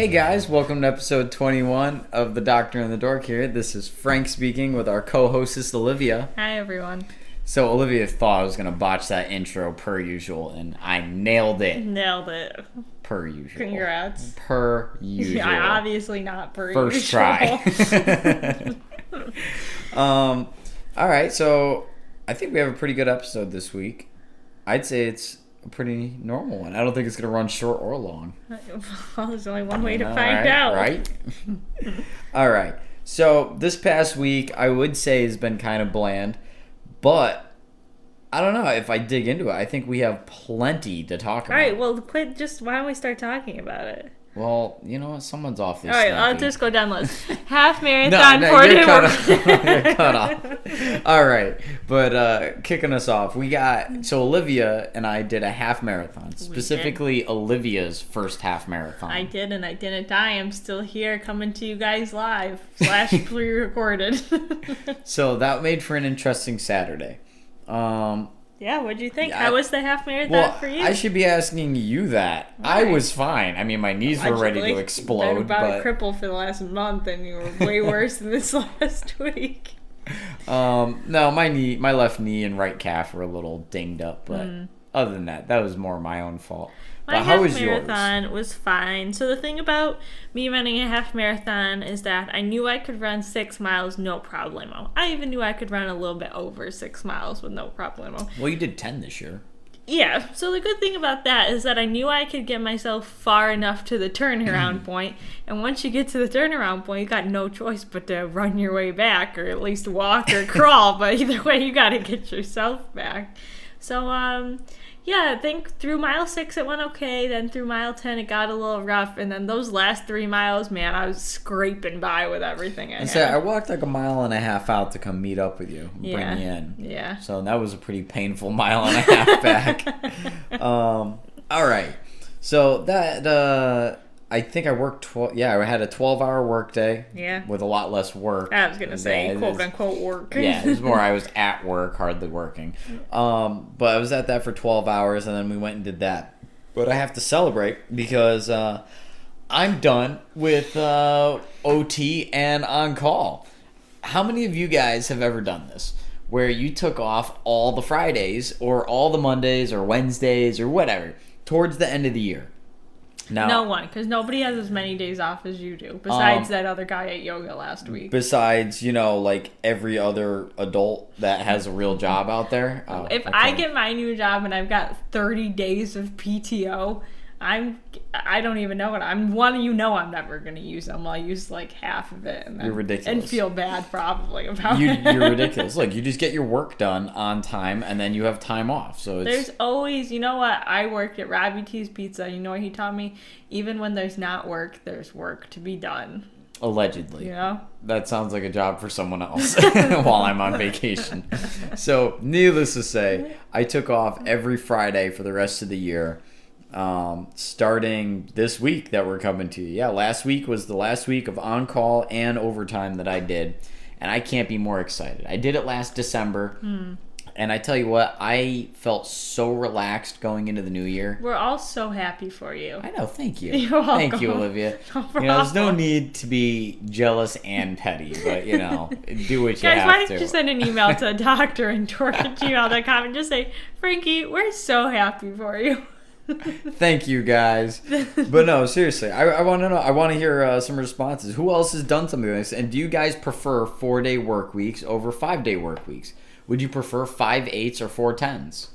Hey guys, welcome to episode 21 of The Doctor and the Dork here. This is Frank speaking with our co-hostess Olivia. Hi everyone. So Olivia thought I was going to botch that intro per usual, and I nailed it. Nailed it. Per usual. Congrats. Per usual. Yeah, obviously not per First usual. try. Alright, so I think we have a pretty good episode this week. I'd say it's a pretty normal one. I don't think it's going to run short or long. Well, there's only one way to find out. Right? Alright, so this past week I would say has been kind of bland, but I don't know if I dig into it. I think we have plenty to talk about. Alright, well, why don't we start talking about it? Well, you know what? Someone's off this. Alright, I'll snappy. just go down the list. Half marathon, No, 4-day you're cut work. off. You're cut off. All right, but kicking us off, we got Olivia and I did a half marathon, specifically Olivia's first half marathon. I did, and I didn't die. I'm still here, coming to you guys live / pre-recorded. So that made for an interesting Saturday. Yeah, what'd you think? Yeah, How was the half marathon for you? I should be asking you that. Why? I was fine. I mean, my knees were ready to You've explode. been about But crippled for the last month, and you were way worse than this last week. no, my left knee and right calf were a little dinged up. But other than that, that was more my own fault. My But how was half yours? marathon was fine. So the thing about me running a half marathon is that I knew I could run 6 miles no problemo. I even knew I could run a little bit over 6 miles with no problemo. Well, you did 10 this year. Yeah, so the good thing about that is that I knew I could get myself far enough to the turnaround point, and once you get to the turnaround point, you got no choice but to run your way back, or at least walk or crawl, but either way, you gotta get yourself back. So, yeah, I think through mile 6 it went okay, then through mile 10 it got a little rough, and then those last 3 miles, man, I was scraping by with everything I had. I walked like a mile and a half out to come meet up with you and bring you in. Yeah. So that was a pretty painful mile and a half back. All right. So that I think I worked I had a 12-hour work day. Yeah. With a lot less work. I was going to say, quote unquote work. Yeah, it was more I was at work, hardly working. But I was at that for 12 hours, and then we went and did that. But I have to celebrate because I'm done with OT and on-call. How many of you guys have ever done this? Where you took off all the Fridays or all the Mondays or Wednesdays or whatever towards the end of the year? Now, no one, because nobody has as many days off as you do, besides that other guy at yoga last week. Besides, like every other adult that has a real job out there. If I get my new job and I've got 30 days of PTO, I don't even know what I'm never going to use them. I'll use like half of it and then, You're ridiculous. And feel bad probably about it. You're ridiculous. Look, you just get your work done on time and then you have time off. So There's always, you know what? I worked at Robbie T's Pizza. You know what he taught me? Even when there's not work, there's work to be done. Allegedly. You know? That sounds like a job for someone else while I'm on vacation. So, needless to say, I took off every Friday for the rest of the year. Starting this week that we're coming to. Yeah, last week was the last week of on-call and overtime that I did, and I can't be more excited. I did it last December, and I tell you what, I felt so relaxed going into the new year. We're all so happy for you. I know, thank you. You're welcome. Thank you, Olivia. No problem. There's no need to be jealous and petty, but, do what you Guys, have why to. don't you send an email to doctorandtork@gmail.com and just say, Frankie, we're so happy for you. Thank you, guys. But no, seriously, I want to know. I want to hear some responses. Who else has done something like this? And do you guys prefer 4-day work weeks over 5-day work weeks? Would you prefer 5 8s or 4 10s?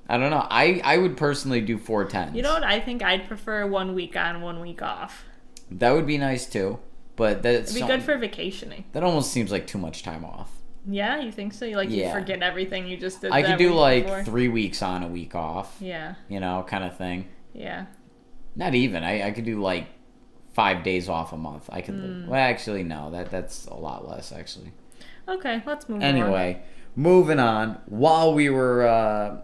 I don't know. I would personally do 4 10s. You know what? I think I'd prefer 1 week on, 1 week off. That would be nice too. But that's It'd be good for vacationing. That almost seems like too much time off. Yeah, you think so? You forget everything you just did. I could do like before. 3 weeks on, a week off. Yeah. Kind of thing. Yeah. Not even. I could do like 5 days off a month. I could. Well, actually, no. That's a lot less, actually. Okay, let's move on. Anyway, moving on. While we were,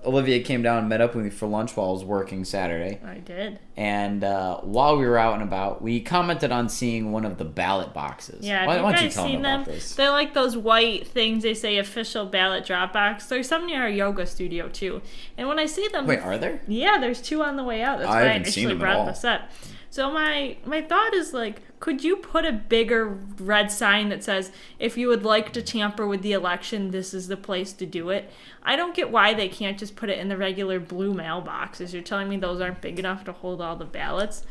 Olivia came down and met up with me for lunch while I was working Saturday. I did. And while we were out and about, we commented on seeing one of the ballot boxes. Yeah, why have don't you you guys tell seen them them? about this? They're like those white things they say official ballot drop box. There's some near our yoga studio too. And when I see them... Wait, are there? Yeah, there's 2 on the way out. That's I why I haven't seen initially them at brought all. this up. So my thought is like, could you put a bigger red sign that says, if you would like to tamper with the election, this is the place to do it? I don't get why they can't just put it in the regular blue mailboxes. You're telling me those aren't big enough to hold all the ballots?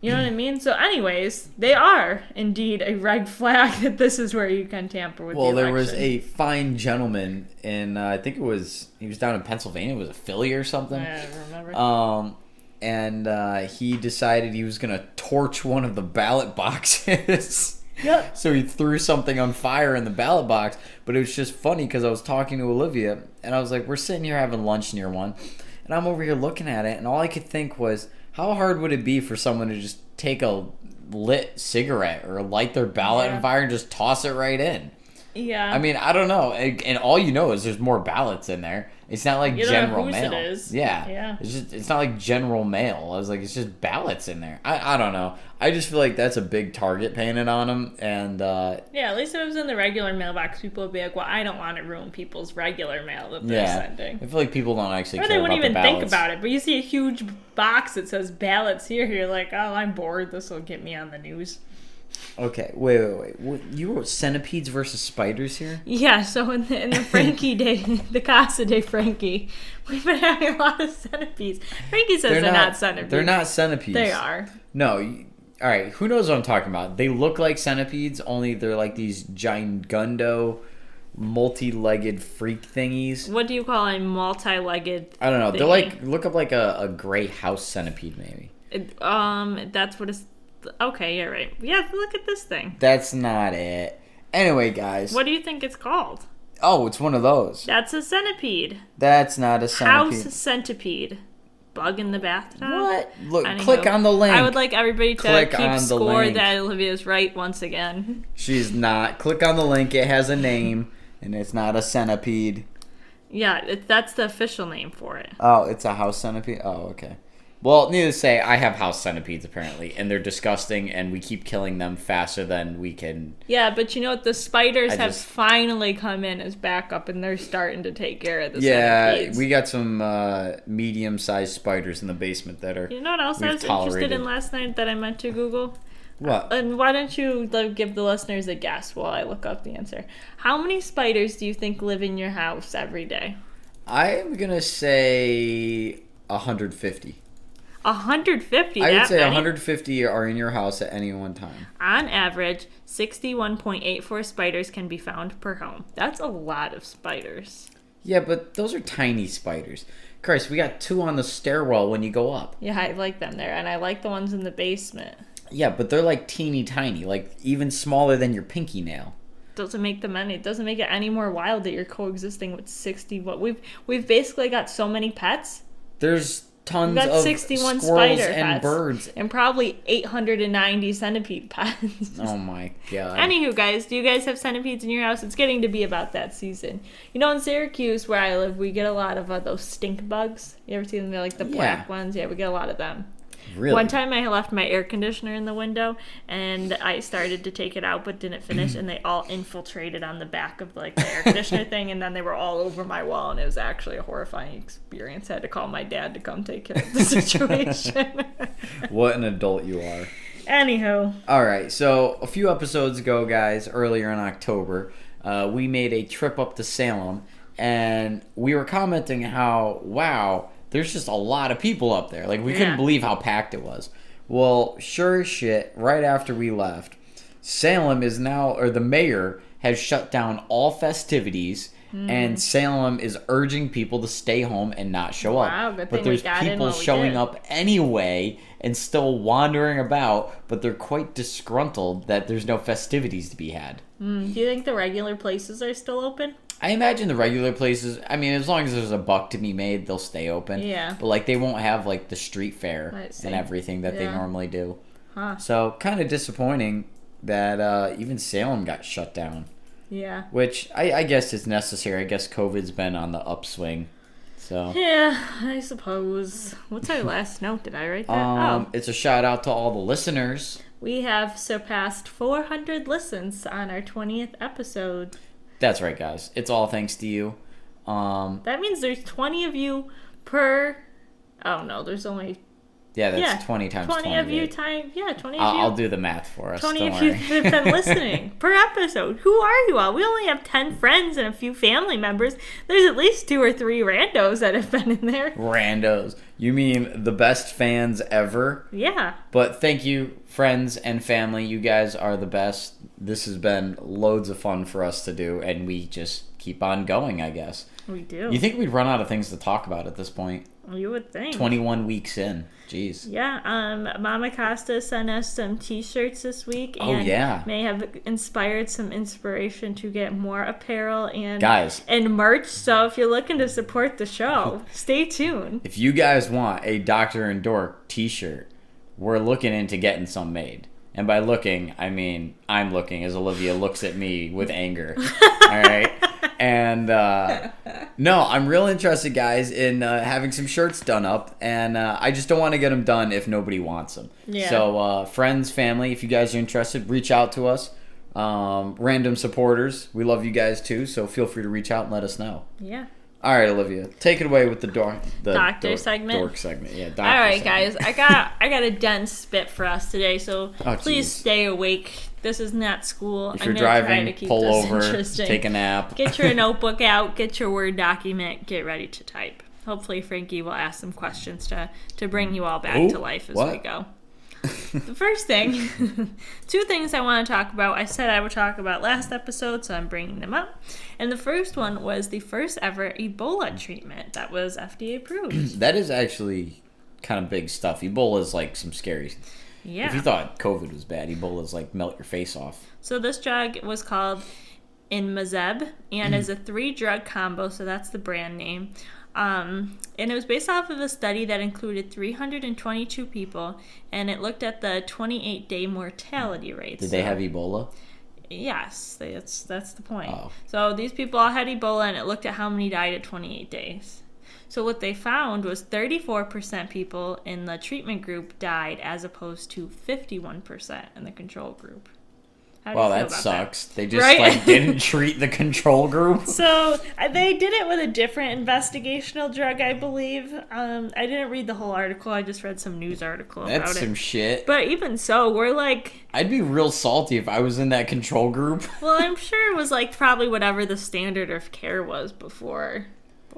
You know what I mean? So anyways, they are indeed a red flag that this is where you can tamper with the election. Well, there was a fine gentleman in, I think he was down in Pennsylvania. It was a Philly or something. I don't remember. And he decided he was going to torch one of the ballot boxes. Yep. So he threw something on fire in the ballot box. But it was just funny because I was talking to Olivia, and I was like, we're sitting here having lunch near one, and I'm over here looking at it, and all I could think was, how hard would it be for someone to just take a lit cigarette or light their ballot on fire and just toss it right in? Yeah. I mean, I don't know. And all you know is there's more ballots in there. It's not like general mail. It is. Yeah. It's not like general mail. I was like, it's just ballots in there. I don't know. I just feel like that's a big target painted on them. And yeah, at least if it was in the regular mailbox, people would be like, well, I don't want to ruin people's regular mail that they're sending. I feel like people don't actually care about the ballots. Or they wouldn't even think about it. But you see a huge box that says ballots here. You're like, oh, I'm bored. This will get me on the news. Okay, wait. You wrote centipedes versus spiders here? Yeah, so in the Frankie day, the Casa de Frankie, we've been having a lot of centipedes. Frankie says they're not centipedes. They're not centipedes. They are. No, all right, who knows what I'm talking about? They look like centipedes, only they're like these giganto, multi-legged freak thingies. What do you call a multi-legged I don't know. thingy? They're like, look up like a gray house centipede, maybe. That's what it's... Okay, you're right. Yeah, look at this thing. That's not it. Anyway, guys. What do you think it's called? Oh, it's one of those. That's a centipede. That's not a centipede. House centipede. Bug in the bathtub. What? Look, Anywho, click on the link. I would like everybody to Click keep on the score link. that Olivia's right once again. She's not. Click on the link. It has a name, and it's not a centipede. Yeah, that's the official name for it. Oh, it's a house centipede? Oh, okay. Well, needless to say, I have house centipedes, apparently, and they're disgusting, and we keep killing them faster than we can. Yeah, but you know what? The spiders have finally come in as backup, and they're starting to take care of the centipedes. Yeah, we got some medium-sized spiders in the basement that are. You know what else I was interested in last night that I meant to Google? What? And why don't you give the listeners a guess while I look up the answer? How many spiders do you think live in your house every day? I'm going to say 150. 150? I would say 150 are in your house at any one time. On average, 61.84 spiders can be found per home. That's a lot of spiders. Yeah, but those are tiny spiders. Christ, we got 2 on the stairwell when you go up. Yeah, I like them there, and I like the ones in the basement. Yeah, but they're like teeny tiny, like even smaller than your pinky nail. Doesn't make them any. It doesn't make it any more wild that you're coexisting with 60. What we've basically got so many pets. There's tons We've got of 61 squirrels spider and pets, birds, and probably 890 centipede pets. Oh my god! Anywho, guys, do you guys have centipedes in your house? It's getting to be about that season. You know, in Syracuse, where I live, we get a lot of those stink bugs. You ever see them? They're like the black ones. Yeah, we get a lot of them. Really? One time I left my air conditioner in the window and I started to take it out but didn't finish, and they all infiltrated on the back of like the air conditioner thing, and then they were all over my wall, and it was actually a horrifying experience. I had to call my dad to come take care of the situation. What an adult you are. Anywho. Alright, so a few episodes ago, guys, earlier in October, we made a trip up to Salem, and we were commenting how, wow, there's just a lot of people up there. Like, we couldn't believe how packed it was. Well, sure as shit, right after we left, Salem is now, or the mayor has shut down all festivities, and Salem is urging people to stay home and not show up. Good but thing there's we got in people while we showing did. up anyway and still wandering about, but they're quite disgruntled that there's no festivities to be had. Do you think the regular places are still open? I imagine the regular places, I mean, as long as there's a buck to be made, they'll stay open. Yeah. But, like, they won't have, like, the street fair and everything that they normally do. Huh. So, kind of disappointing that even Salem got shut down. Yeah. Which, I guess is necessary. I guess COVID's been on the upswing. So. Yeah, I suppose. What's our last note? Did I write that? It's a shout out to all the listeners. We have surpassed 400 listens on our 20th episode. That's right, guys. It's all thanks to you. That means there's 20 of you per... Oh, no, there's only Yeah, that's Yeah, 20 times 20 of you 28. times, yeah, 20 of you. I'll do the math for us. 20 Don't of you worry. that have been listening per episode. Who are you all? We only have 10 friends and a few family members. There's at least 2 or 3 randos that have been in there. Randos. You mean the best fans ever? Yeah. But thank you, friends and family. You guys are the best. This has been loads of fun for us to do, and we just keep on going, I guess. We do. You think we'd run out of things to talk about at this point? You would think. 21 weeks in. Jeez. Yeah, Mama Costa sent us some t-shirts this week. And Oh, yeah. may have inspired some inspiration to get more apparel and Guys. and merch. So if you're looking to support the show, stay tuned. If you guys want a Doctor and Dork t-shirt, we're looking into getting some made. And by looking, I mean I'm looking as Olivia looks at me with anger. All right? And no, I'm real interested, guys, in having some shirts done up. And I just don't want to get them done if nobody wants them. Yeah. So friends, family, if you guys are interested, reach out to us. Random supporters, we love you guys too. So feel free to reach out and let us know. Yeah. All right, Olivia, take it away with the Doctor segment. Dork segment. Yeah, doctor All right, segment. guys, I got a dense spit for us today, so Oh, please geez. stay awake. This is not school. If I'm you're gonna try driving, to keep pull this over, interesting. take a nap. Get your notebook out, get your Word document, get ready to type. Hopefully, Frankie will ask some questions to bring you all back Ooh, to life as what? we go. The first thing, 2 things I want to talk about. I said I would talk about last episode, so I'm bringing them up. And the first one was the first ever Ebola treatment that was FDA approved. That is actually kind of big stuff. Ebola is like some scary. Yeah. If you thought COVID was bad, Ebola is like melt your face off. So this drug was called Inmazeb and is a 3-drug combo, so that's the brand name. And it was based off of a study that included 322 people, and it looked at the 28-day mortality rates. Did they have Ebola? Yes, that's the point. Oh. So these people all had Ebola, and it looked at how many died at 28 days. So what they found was 34% people in the treatment group died, as opposed to 51% in the control group. How do you Well, feel that about sucks. They just Right? like didn't treat the control group. So they did it with a different investigational drug, I believe. I didn't read the whole article. I just read some news article about That's some it. shit. But even so, we're like, I'd be real salty if I was in that control group. well, I'm sure it was like probably whatever the standard of care was before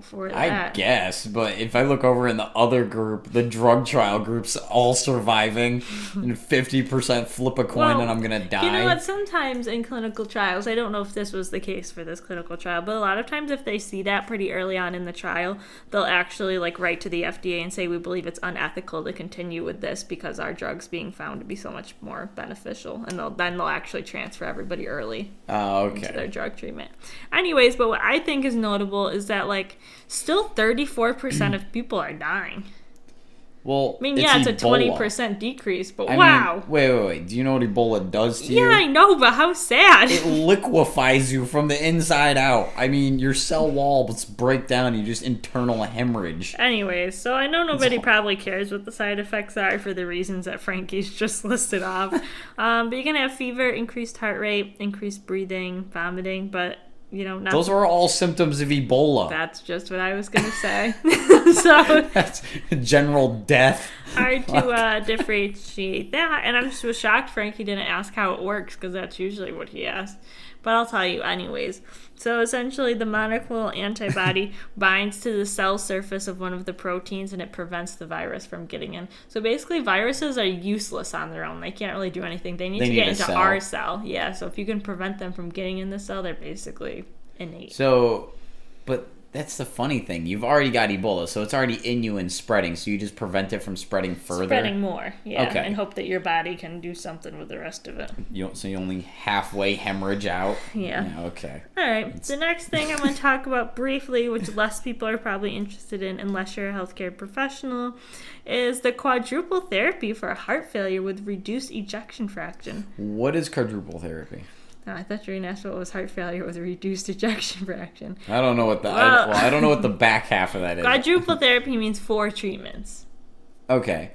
that. I guess, but if I look over in the other group, the drug trial group's all surviving, and 50% flip a coin Well, and I'm gonna die. You know what? Sometimes in clinical trials, I don't know if this was the case for this clinical trial, but a lot of times if they see that pretty early on in the trial, they'll actually like write to the FDA and say, we believe it's unethical to continue with this because our drug's being found to be so much more beneficial, and then they'll actually transfer everybody early Oh, into their okay. drug treatment. Anyways, but what I think is notable is that like still 34% of people are dying. Well, I mean, yeah, it's a Ebola. 20% decrease, but I wow. mean, wait. Do you know what Ebola does to Yeah, you? I know, but how sad. It liquefies you from the inside out. I mean, your cell walls break down. You just internal hemorrhage. Anyways, so I know nobody It's- probably cares what the side effects are for the reasons that Frankie's just listed off. But you can have fever, increased heart rate, increased breathing, vomiting, but, you know, not... Those are all symptoms of Ebola. That's just what I was going to say. So That's general death. hard to differentiate that. And I'm just was shocked Frankie didn't ask how it works, because that's usually what he asks. But I'll tell you anyways. So essentially the monoclonal antibody binds to the cell surface of one of the proteins, and it prevents the virus from getting in. So basically viruses are useless on their own. They can't really do anything. They need to get a into cell. our cell. Yeah, so if you can prevent them from getting in the cell, they're basically innate. So, but that's the funny thing. You've already got Ebola, so it's already in you and spreading. So you just prevent it from spreading further. Spreading more, yeah, Okay. and hope that your body can do something with the rest of it. So you only halfway hemorrhage out. Yeah. Okay. All right. The next thing I'm going to talk about briefly, which less people are probably interested in unless you're a healthcare professional, is the quadruple therapy for heart failure with reduced ejection fraction. What is quadruple therapy? Oh, I thought you were going to ask what was heart failure with reduced ejection fraction. I don't know what the I don't know what the back half of that is. Quadruple therapy means 4 treatments. Okay.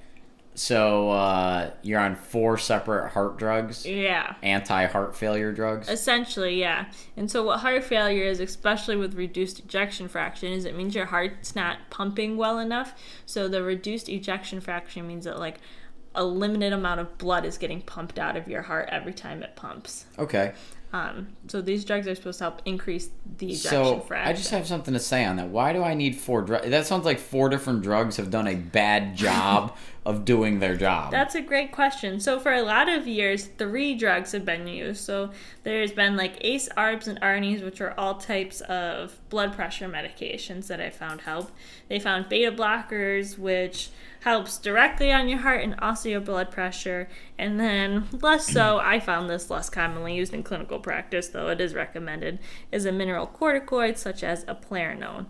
So you're on 4 separate heart drugs? Yeah. Anti-heart failure drugs? Essentially, yeah. And so what heart failure is, especially with reduced ejection fraction, is it means your heart's not pumping well enough. So the reduced ejection fraction means that like a limited amount of blood is getting pumped out of your heart every time it pumps. Okay. So these drugs are supposed to help increase the ejection fraction. I just have something to say on that. Why do I need 4 drugs? That sounds like 4 different drugs have done a bad job of doing their job. That's a great question. So for a lot of years, 3 drugs have been used. So there's been like ACE, ARBs, and ARNIs, which are all types of blood pressure medications that I found help. They found beta blockers, which helps directly on your heart and also your blood pressure. And then less so, I found this less commonly used in clinical practice, though it is recommended, is a mineral corticoid such as eplerenone.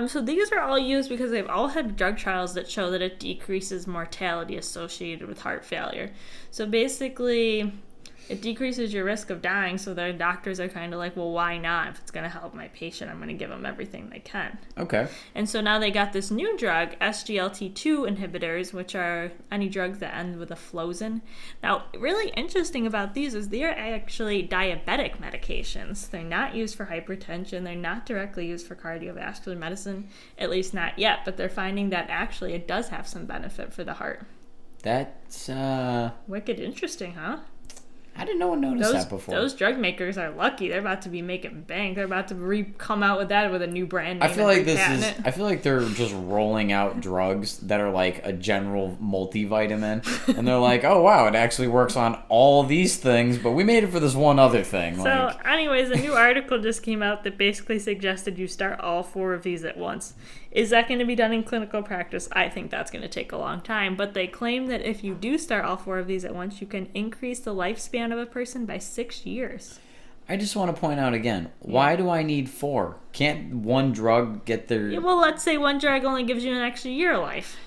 So these are all used because they've all had drug trials that show that it decreases mortality associated with heart failure. So basically, it decreases your risk of dying, so the doctors are kind of like, well, why not? If it's going to help my patient, I'm going to give them everything they can. Okay. And so now they got this new drug, SGLT2 inhibitors, which are any drugs that end with a flosin. Now, really interesting about these is they are actually diabetic medications. They're not used for hypertension. They're not directly used for cardiovascular medicine, at least not yet, but they're finding that actually it does have some benefit for the heart. That's, Wicked interesting, huh? I didn't know one noticed that before. Those drug makers are lucky. They're about to be making bank. They're about to come out with that with a new brand name. I feel like they're just rolling out drugs that are like a general multivitamin, and they're like, oh wow, it actually works on all these things, but we made it for this one other thing. So, anyways, a new article just came out that basically suggested you start all 4 of these at once. Is that going to be done in clinical practice? I think that's going to take a long time, but they claim that if you do start all 4 of these at once, you can increase the lifespan of a person by 6 years. I just want to point out again, why do I need 4? Can't one drug get their... Yeah, well, let's say one drug only gives you an extra year of life.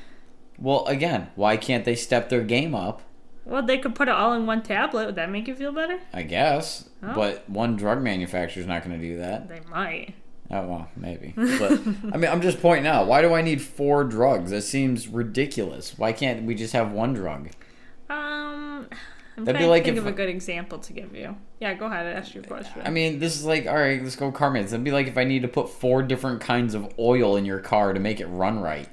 Well, again, why can't they step their game up? Well, they could put it all in one tablet. Would that make you feel better? I guess, but one drug manufacturer's not going to do that. They might. Oh, well, maybe. But, I mean, I'm just pointing out, why do I need 4 drugs? That seems ridiculous. Why can't we just have one drug? I'm That'd trying to think of a good example to give you. Yeah, go ahead and ask your question. I mean, this is like, all right, let's go car maintenance. That'd be like if I need to put 4 different kinds of oil in your car to make it run right.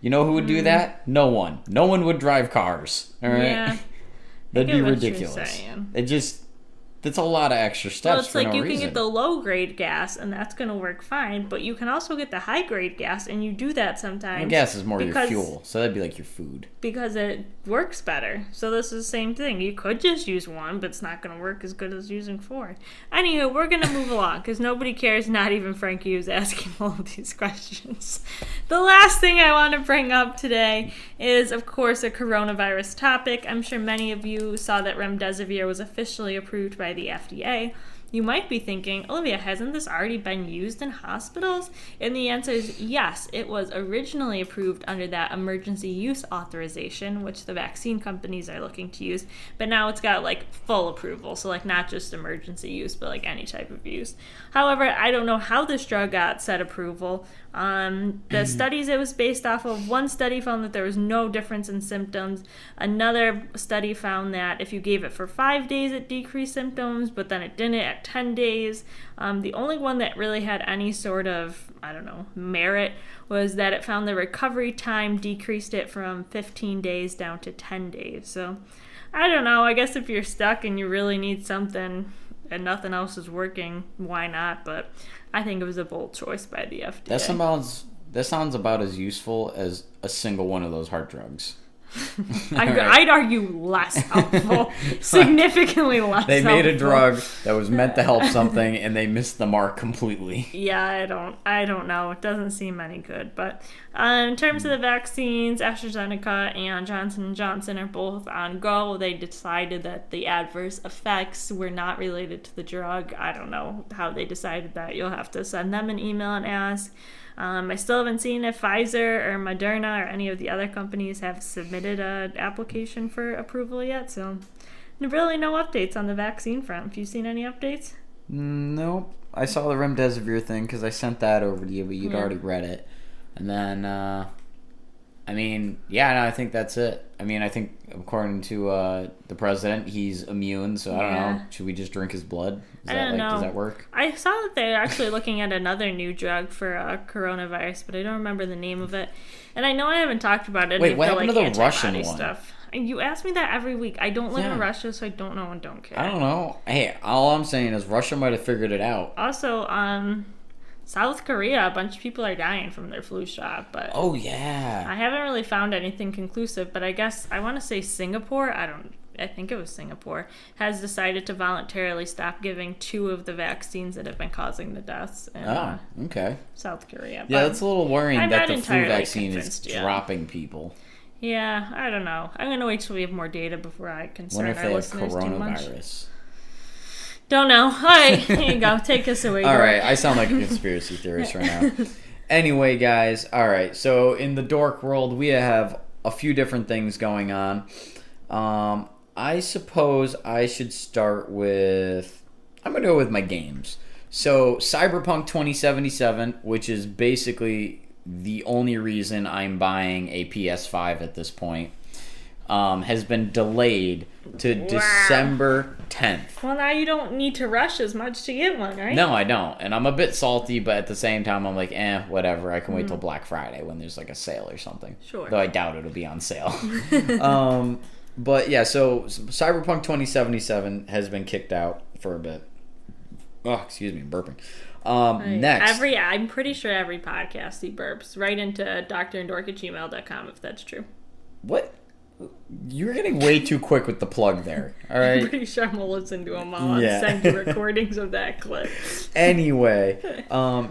You know who would do that? No one. No one would drive cars. All right? Yeah. That'd be ridiculous. That's a lot of extra steps. Well, it's like you can get the low grade gas, and that's going to work fine, but you can also get the high grade gas, and you do that sometimes. Well, gas is more your fuel, so that'd be like your food. Because it works better. So this is the same thing. You could just use one, but it's not going to work as good as using 4. Anywho, we're going to move along, because nobody cares, not even Frankie, who's asking all of these questions. The last thing I want to bring up today is, of course, a coronavirus topic. I'm sure many of you saw that remdesivir was officially approved by the FDA. You might be thinking, Olivia, hasn't this already been used in hospitals? And the answer is yes. It was originally approved under that emergency use authorization, which the vaccine companies are looking to use, but now it's got like full approval, so like not just emergency use, but like any type of use. However, I don't know how this drug got said approval. The studies it was based off of, one study found that there was no difference in symptoms. Another study found that if you gave it for 5 days, it decreased symptoms, but then it didn't at 10 days. The only one that really had any sort of, merit was that it found the recovery time decreased it from 15 days down to 10 days. So, I don't know. I guess if you're stuck and you really need something and nothing else is working, why not? But I think it was a bold choice by the FDA. That sounds about as useful as a single one of those heart drugs. I'd argue less helpful. Significantly less They made helpful. a drug that was meant to help something, and they missed the mark completely. Yeah, I don't know. It doesn't seem any good. But in terms of the vaccines, AstraZeneca and Johnson & Johnson are both on go. They decided that the adverse effects were not related to the drug. I don't know how they decided that. You'll have to send them an email and ask. I still haven't seen if Pfizer or Moderna or any of the other companies have submitted an application for approval yet, so really no updates on the vaccine front. Have you seen any updates? Nope. I saw the remdesivir thing because I sent that over to you, but you'd already read it. And then, I mean, yeah, no, I think that's it. I mean, I think according to the president, he's immune. So I don't know. Should we just drink his blood? I don't know. Does that work? I saw that they're actually looking at another new drug for coronavirus, but I don't remember the name of it. And I know I haven't talked about it. Wait, what happened to the Russian one? Stuff. And you ask me that every week. I don't live in Russia, so I don't know and don't care. I don't know. Hey, all I'm saying is Russia might have figured it out. Also, South Korea, a bunch of people are dying from their flu shot, but oh yeah, I haven't really found anything conclusive. But I guess I want to say Singapore. I think it was Singapore has decided to voluntarily stop giving 2 of the vaccines that have been causing the deaths. In, okay. South Korea. Yeah, that's a little worrying that the flu vaccine is dropping people. Yeah, I don't know. I'm gonna wait till we have more data before I concern our listeners too much. Don't know. All right, here you go. Take us away. All right, I sound like a conspiracy theorist right now. Anyway, guys, all right. So in the dork world, we have a few different things going on. I suppose I should start with... I'm going to go with my games. So Cyberpunk 2077, which is basically the only reason I'm buying a PS5 at this point, has been delayed to December 10th. Well, now you don't need to rush as much to get one, right? No, I don't. And I'm a bit salty, but at the same time, I'm like, whatever. I can wait till Black Friday when there's like a sale or something. Sure. Though I doubt it'll be on sale. But yeah, so Cyberpunk 2077 has been kicked out for a bit. Oh, excuse me, burping. Next. I'm pretty sure every podcast he burps right into drandork@gmail.com if that's true. What? You're getting way too quick with the plug there. All right. I'm pretty sure I'm gonna listen to them all and send you recordings of that clip. Anyway,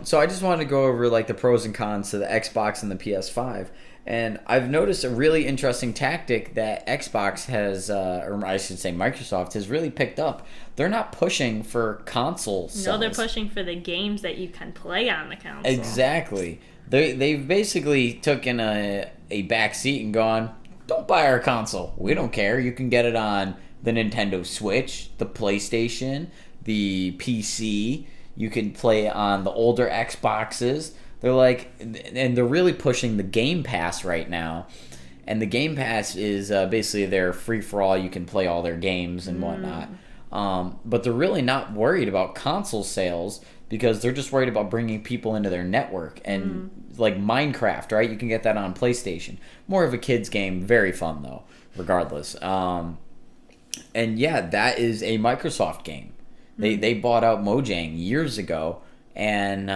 so I just wanted to go over like the pros and cons to the Xbox and the PS5. And I've noticed a really interesting tactic that Xbox has, or I should say Microsoft, has really picked up. They're not pushing for console sales. No, they're pushing for the games that you can play on the console. Exactly. They've basically taken a back seat and gone, don't buy our console. We don't care. You can get it on the Nintendo Switch, the PlayStation, the PC. You can play it on the older Xboxes. They're like, and they're really pushing the Game Pass right now. And the Game Pass is basically their free-for-all. You can play all their games and whatnot. But they're really not worried about console sales because they're just worried about bringing people into their network. And like Minecraft, right? You can get that on PlayStation. More of a kid's game. Very fun, though, regardless. And yeah, that is a Microsoft game. They bought out Mojang years ago. And...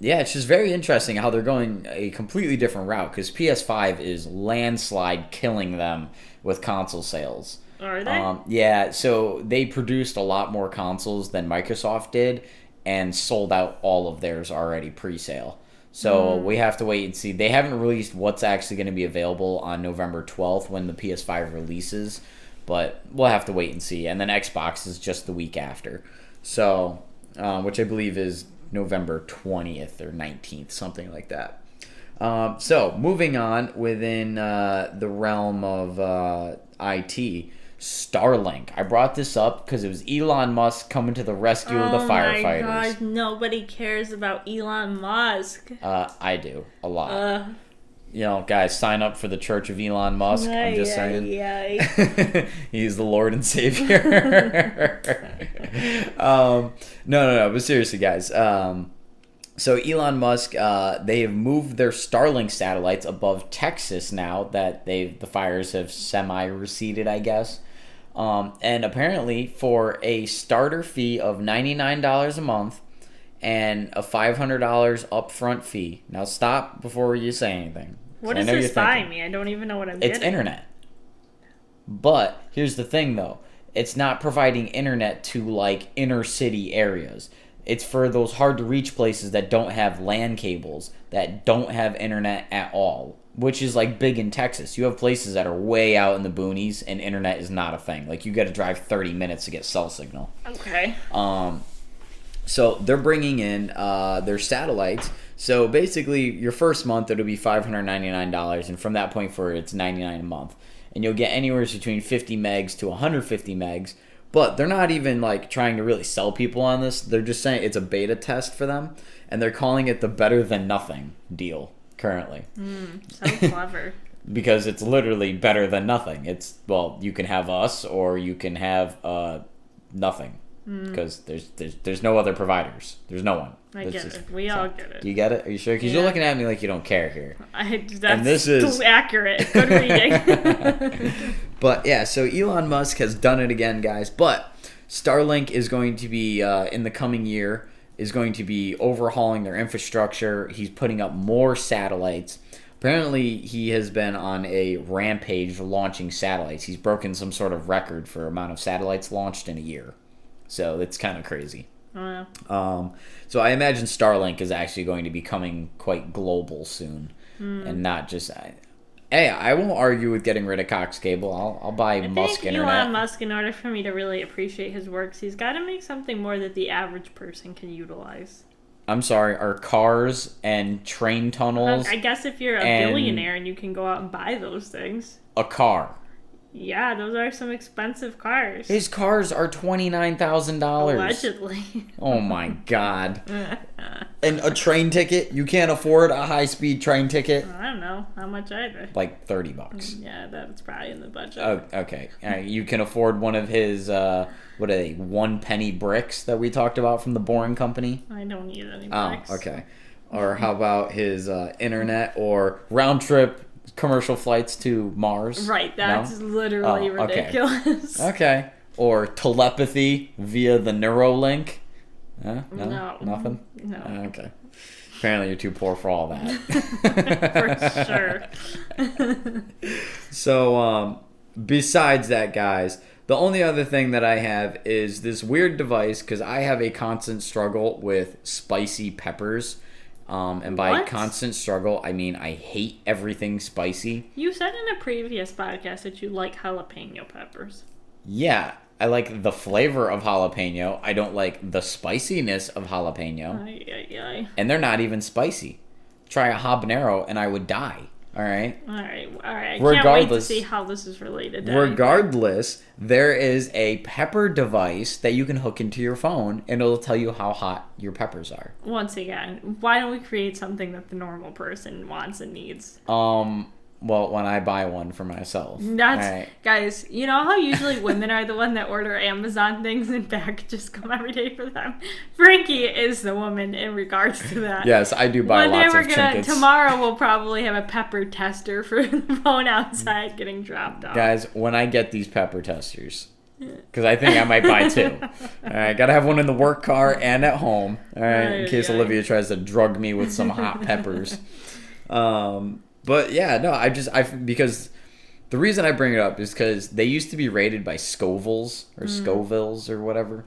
yeah, it's just very interesting how they're going a completely different route because PS5 is landslide killing them with console sales. Are they? Yeah, so they produced a lot more consoles than Microsoft did and sold out all of theirs already pre-sale. So we have to wait and see. They haven't released what's actually going to be available on November 12th when the PS5 releases, but we'll have to wait and see. And then Xbox is just the week after, so which I believe is November 20th or 19th, something like that. So, moving on within the realm of IT, Starlink. I brought this up because it was Elon Musk coming to the rescue of the firefighters. Oh my God, nobody cares about Elon Musk. I do, a lot. You know, guys, sign up for the Church of Elon Musk. I'm just saying. He's the Lord and Savior. No. But seriously, guys. So Elon Musk, they have moved their Starlink satellites above Texas now that the fires have semi-receded, I guess. And apparently for a starter fee of $99 a month and a $500 upfront fee. Now stop before you say anything. What does this buy me? I don't even know what I'm getting. It's internet. But here's the thing, though. It's not providing internet to, like, inner city areas. It's for those hard-to-reach places that don't have LAN cables, that don't have internet at all, which is, like, big in Texas. You have places that are way out in the boonies, and internet is not a thing. Like, you got to drive 30 minutes to get cell signal. Okay. So they're bringing in their satellites. So basically, your first month, it'll be $599, and from that point forward, it's $99 a month. And you'll get anywhere between 50 megs to 150 megs. But they're not even like trying to really sell people on this. They're just saying it's a beta test for them, and they're calling it the better than nothing deal. currently. So clever. Because it's literally better than nothing. It's, well, you can have us or you can have nothing. Because there's no other providers. There's no one. I get it. We all get it. Do you get it? Are you sure? Because you're looking at me like you don't care here. And this is accurate. Good reading. But yeah, so Elon Musk has done it again, guys. But Starlink is going to be, in the coming year, is going to be overhauling their infrastructure. He's putting up more satellites. Apparently, he has been on a rampage launching satellites. He's broken some sort of record for amount of satellites launched in a year. So it's kind of crazy. Oh, yeah. So I imagine Starlink is actually going to be coming quite global soon, and not just. Hey, I won't argue with getting rid of Cox Cable. I'll buy Musk Internet. Elon Musk, in order for me to really appreciate his works, he's got to make something more that the average person can utilize. I'm sorry, are cars and train tunnels? I guess if you're a billionaire and you can go out and buy those things. A car. Yeah, those are some expensive cars. His cars are $29,000. Allegedly. Oh my God. And a train ticket? You can't afford a high-speed train ticket? I don't know. How much either? Like $30. Yeah, that's probably in the budget. Oh, okay. You can afford one of his, what are they, 1 penny bricks that we talked about from the Boring Company? I don't need any bricks. Oh, okay. Or how about his internet or round-trip commercial flights to Mars? Right, that's literally ridiculous. Okay. Or telepathy via the Neuralink? No? Nothing? No. Okay. Apparently you're too poor for all that. For sure. So, besides that, guys, the only other thing that I have is this weird device, because I have a constant struggle with spicy peppers. And by constant struggle, I mean I hate everything spicy. You said in a previous podcast that you like jalapeno peppers. Yeah, I like the flavor of jalapeno. I don't like the spiciness of jalapeno. Ay. And they're not even spicy. Try a habanero and I would die. All right. I can't wait to see how this is related to regardless, there is a pepper device that you can hook into your phone, and it'll tell you how hot your peppers are. Once again, why don't we create something that the normal person wants and needs? Well, when I buy one for myself. Guys, you know how usually women are the one that order Amazon things and packages come every day for them? Frankie is the woman in regards to that. Yes, I do buy lots of trinkets. Tomorrow we'll probably have a pepper tester for the phone outside getting dropped off. Guys, when I get these pepper testers, because I think I might buy 2. All right, gotta have one in the work car and at home. All right, in case Olivia tries to drug me with some hot peppers. But yeah, no, because the reason I bring it up is because they used to be rated by Scovilles or whatever.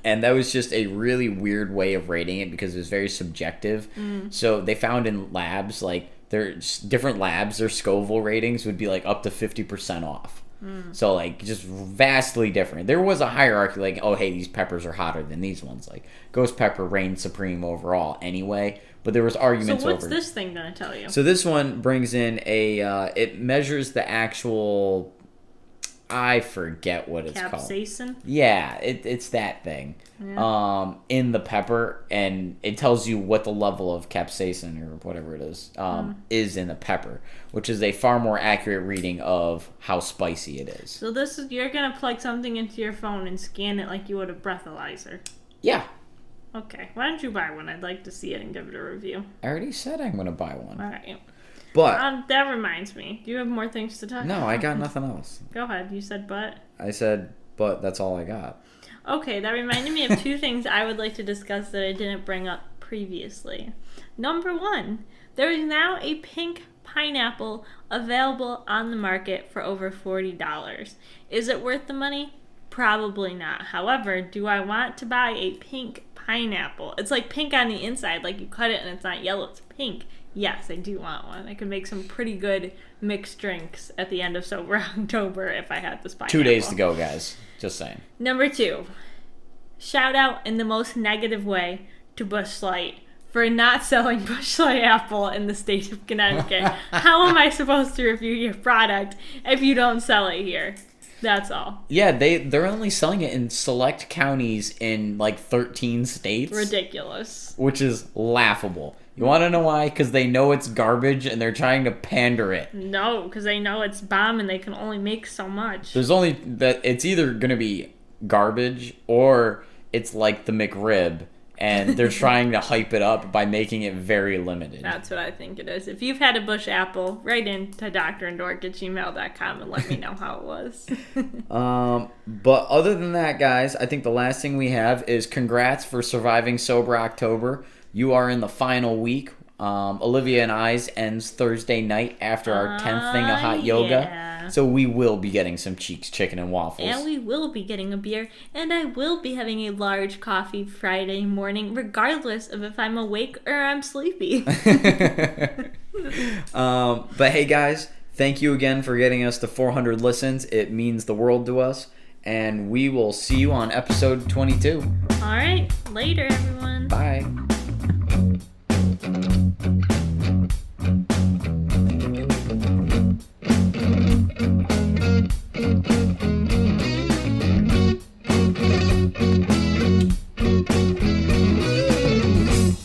And that was just a really weird way of rating it because it was very subjective. So they found in labs, like there's different labs, their Scoville ratings would be like up to 50% off. So like just vastly different. There was a hierarchy like, oh hey, these peppers are hotter than these ones. Like ghost pepper reigned supreme overall anyway. But there was arguments over. So what's this thing gonna tell you? So this one brings in it measures the actual, I forget what it's called. Capsaicin? Yeah, it's that thing. Yeah. In the pepper, and it tells you what the level of capsaicin or whatever it is in the pepper, which is a far more accurate reading of how spicy it is. So you're gonna plug something into your phone and scan it like you would a breathalyzer. Yeah. Okay, why don't you buy one? I'd like to see it and give it a review. I already said I'm gonna buy one. All right. But that reminds me. Do you have more things to talk about? No, I got nothing else. Go ahead. You said but? I said but, that's all I got. Okay, that reminded me of 2 things I would like to discuss that I didn't bring up previously. Number 1, there is now a pink pineapple available on the market for over $40. Is it worth the money? Probably not. However, do I want to buy a pink pineapple? It's like pink on the inside, like you cut it and it's not yellow, it's pink. Yes, I do want one. I could make some pretty good mixed drinks at the end of Sober October if I had this pineapple. 2 days to go, guys. Just saying. Number 2, shout out in the most negative way to Busch Light for not selling Busch Light apple in the state of Connecticut. How am I supposed to review your product if you don't sell it here? That's all. Yeah, they're only selling it in select counties in like 13 states. Ridiculous. Which is laughable. You want to know why? Because they know it's garbage and they're trying to pander it. No, because they know it's bomb and they can only make so much. There's only that it's either going to be garbage or it's like the McRib, and they're trying to hype it up by making it very limited. That's what I think it is. If you've had a bush apple, write into drandork@gmail.com and let me know how it was. But other than that, guys, I think the last thing we have is congrats for surviving Sober October. You are in the final week. Olivia and I's ends Thursday night after our 10th thing of hot yoga. Yeah. So we will be getting some Cheeks chicken and waffles. And we will be getting a beer, and I will be having a large coffee Friday morning, regardless of if I'm awake or I'm sleepy. But hey, guys, thank you again for getting us to 400 listens. It means the world to us. And we will see you on episode 22. All right, later, everyone. Bye.